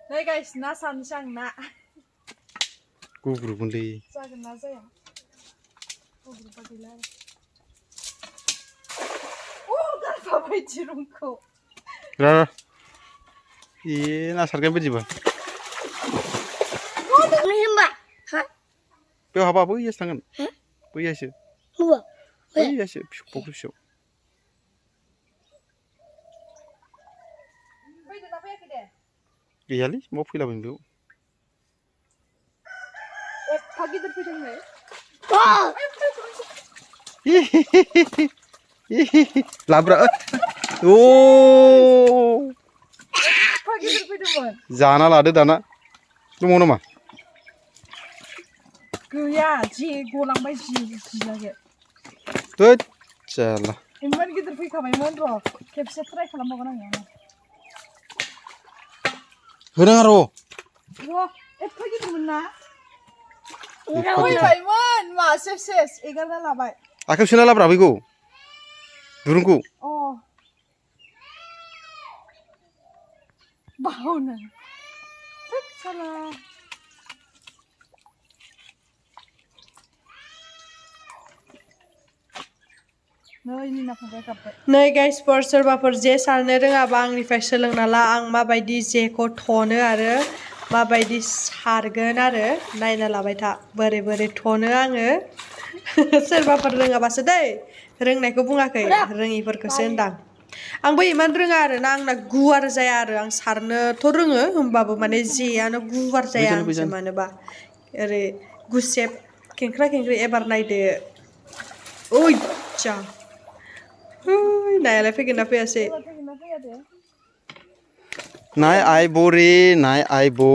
Đây guys, na sansang na. Gugur gundi. Jagan na jaya. Gugur padila. Oh, garba bai jirungko. Rara. Iya, na sarkan baji ba. Pe haba bu yes tangan. Bu yes. Bu yes. Pokok show. Iya li, mau pilih apa ini? Pagi terpijang nih. Labra. Oh. Pagi terpijang mana? Jana lade dana. Lu mau nama? Gaya, ji, golang bay ji lagi. Tuh, salah. Iman kita terpijang kami mana? Kepset try kalau mau orang ya. Kenapa? Wah, pagi tu mana? Oh, Iman, masih ses, ikan lah bay. Aku sih nala berapa iku? Durungku. Oh, bau nih. Salah. नै guys फोर सोरबाफोर जे सारनो रोङाबा आंनिफ्राय सोलोंना ला आं माबायदि जेखौ थनो आरो माबायदि सारगोन आरो नायना लाबाय था बोरै बोरै थनो आङो सोरबाफोर रोङाबासो दै रोंनायखौ बुङाखै रोङिफोरखौसो होनदां आंबो इमान रोङा आरो ना आंना गुवार जाया आरो आं सारनोथ' रोङो होमबाबो माने जेयानो गुवार जाया आंसो मानोबा ओरै गुसेब खेंख्रा खेंख्रि एबार नायदो ओइ जा नायालाय फैगोन ना फैयासै नाय आइबो रे नाय आइबो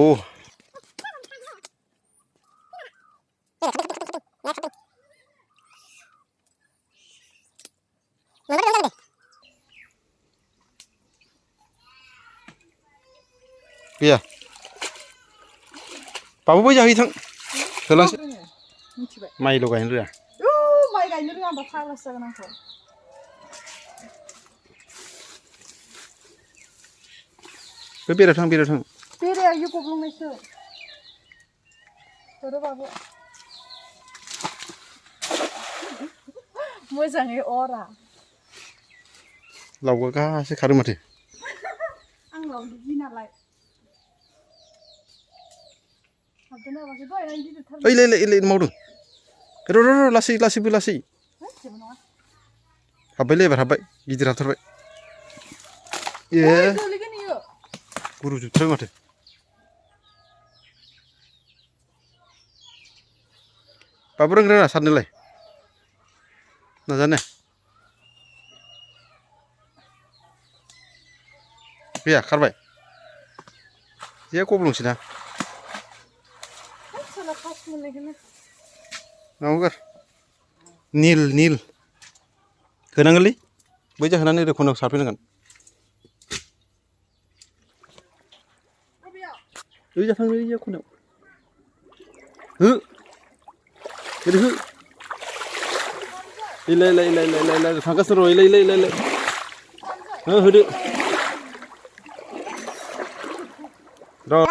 गैया बाबु बै जाहै थां होलांसै माइल' गायनो रोङा माइ गायनो रोङाबा फाग्लासो जागोन आंखौ बे बेरायाव थां बेराया इयो गब्लंनायसो थोरो बाबु मोजाङै अरा लावगा गासै खारो माथो आं लावदो गिनालाय हाबदों नामासो दहाय गिदिरथार ओइ लै मावदों र' लासै हाबबायलै एबार हाबबाय गिदिर हाबथारबाय ए गुरुजोबथारबाय माथो बाबु रोंग्रा सारनोलाय नाजानो गैया खारबाय जे गब्लंसै ना नावगार नील होनांगोनलै बै जाहोनानै ओरै खनायाव सारफैनांगोन ओइ जा थांलै इया खनायाव हो ओरै हो इलाय थांगासिनो र' इलाय होदो र'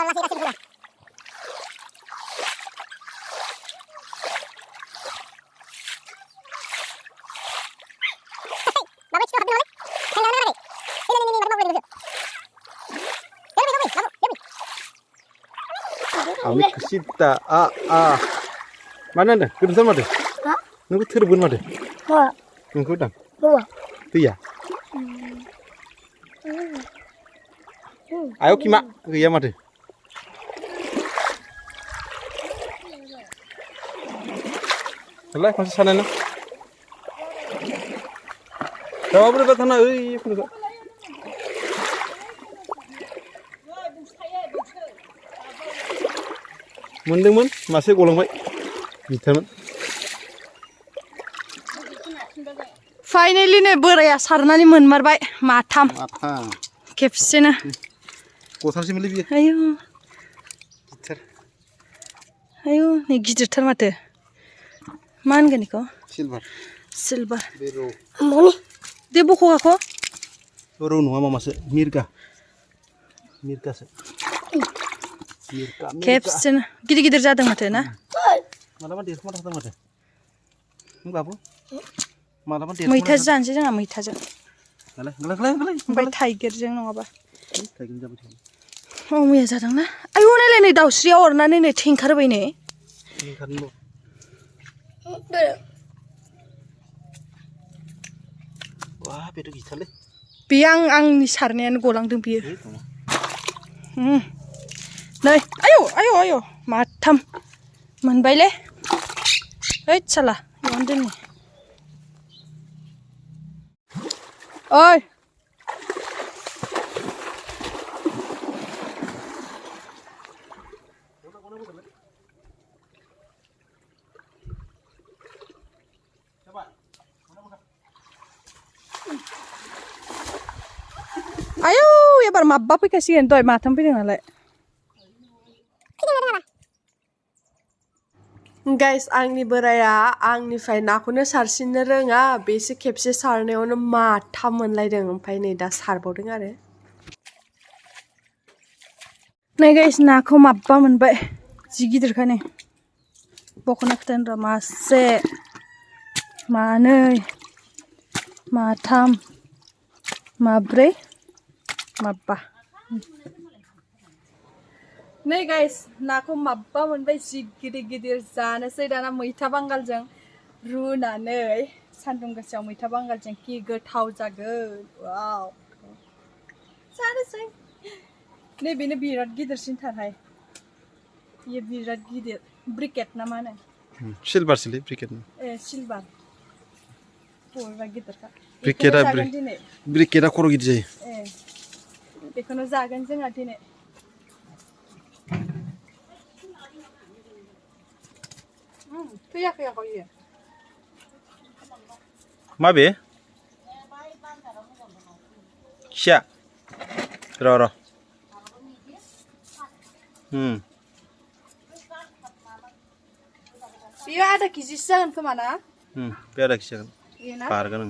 Ami kesita mana anda? Kedua mana? Nunggu terbun mana? Nunggu dang. Tu ya. Ayo kima, iya mana? Selai masih sana na. Tahu apa betul na? Iya kuda. मोनदोंमोन मासे गलांबाय गिथारमोन फाइनाली नै बोराया सारनानै मोनमारबाय माथाम खेबसेनो गथामसैमोनलै बियो गिथार आयौ नै गिदिरथार माथो मा होनगोन बेखौ सिलभार दे बख'गाखौ रौ नङा मामासो मिरगासो खेबसेनो गिदिर जादों माथो ना मालाबा देरखोमा थादों माथो बाबु मालाबा मैथाजों जानोसै जोंहा मैथाजों गलाय ओमफ्राय थाइगिरजों नङाबा थाइगिर जाबाय थायो औ मैया जादोंना आयौ नायलाय नै दाउस्रिया अरनानै नै थेंखारबाय नै ओंखारनो वा बेथ' गिथारलै बेयो आंनि सारनायानो गलांदों बियो नै आयौ माथाम मोनबायले हैद साला इयावनो दोननि ओइ आयौ एबार माबा फैखासिगोन दहाय माथाम फैदों नालाय गाइस आंनि बोराया आंनिफ्राय नाखौनो सारसिननो रोङा बेसो खेबसे सारनायावनो माथाम मोनलायदों ओमफ्राय नै दा सारबावदों आरो नै गाइस नाखौ माबा मोनबाय जि गिदिरखा नै बख'ना खोथानो र' मासे मानै माथाम माब्रै माबा नै गाइस नाखौ माबा मोनबाय जि गिदिर जानोसै दाना मैथा बांगालजों रुनानै सान्दुं गोसायाव मैथा बांगालजों कि गोथाव जागोन वाव जानोसै नै बेनो बिराद गिदिरसिनथारहाय बेयो बिराद गिदिर ब्रिकेट ना मा होनो सिलभारसोलै ब्रिकेट ए सिलभार बबेबा गिदिरखा ब्रिकेटआ खर' गिदिर जायो ए बेखौनो जागोन जोंहा दिनै फैयाखै इयो माबे खिया र' बेयो आधा केजिसो जागोन खोमा ना बे आधा केजि जागोन बारगोन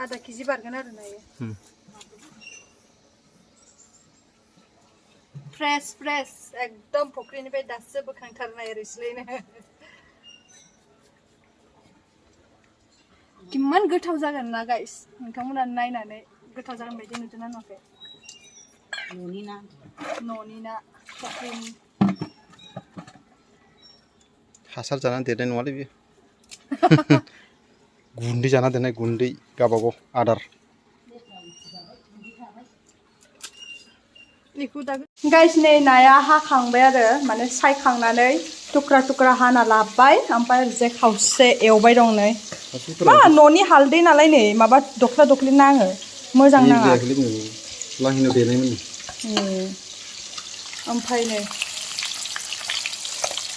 आधा केजि बारगोन आरो ना इयो फ्रेश एकदम फुख्रिनिफ्राय दासो बोखांथारनाय रिस्लैनो किमान गोथाव जागोन ना गाइस नोंथांमोना नायनानै गोथाव जागोन बायदि नुदोंना नुवाखै न'नि ना फुख्रिनि हासार जानानै देरनाय नङालै बेयो गुन्दै जाना देरनाय गुन्दै गावबागाव आदार गाइस नै नाया हाखांबाय आरो माने सायखांनानै थुख्रा हाना लाबोबाय ओमफ्राय जे खावसे एवबाय दं नै मा न'नि हालदै नालाय नै माबा दख्ला नाङो मोजां नाङा लाहिनो देनायमोन ओमफ्राय नै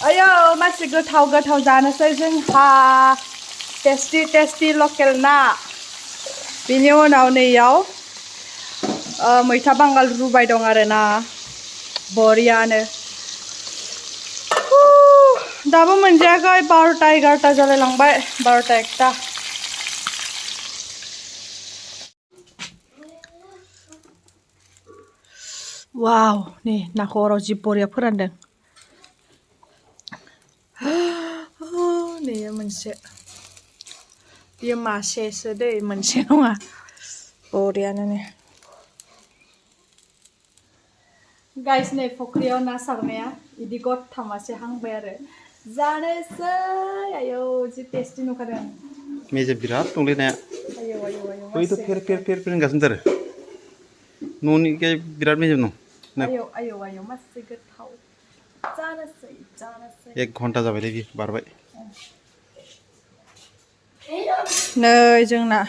आयौ मासे गोथाव जानोसै जोंहा टेस्टि लकेल ना बेनि उनाव नैयाव मैथा बांगाल रुबाय दं आरो ना बरियानो दाबो मोनजायाखै 12टा 11टा जालायलांबाय 12टा 1टा वाव नै नाखौ अराव जि बरिया फोरानदों नै मोनसे बेयो मासेसो दै मोनसे नङा बरियानो नै गाइस नै फुख्रियाव ना सारनाया बिदि गथा मासे हांबाय आरो जानोसै आयौ जि टेस्टि नुखादों मेजेम बिराद दंलै नाया आयौ बैथ' फेर होनगासिनो आरो न'नि बिराद मेजेम दं आयौ मासे गोथाव जानोसै 1 घन्टा जाबायलै बि बारबाय नै जोंना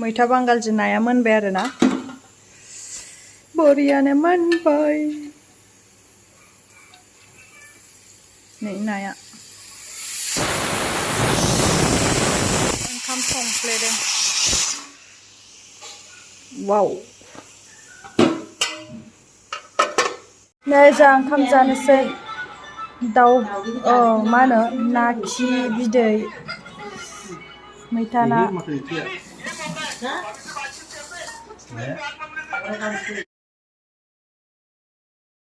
मैथा बांगालजों नाया मोनबाय आरो ना बरियानो मोनबाय नै नाया ओंखाम संफ्लेदों वाव नै जों ओंखाम जानोसै दाउ मा होनो ना खि बिदै मैथा ना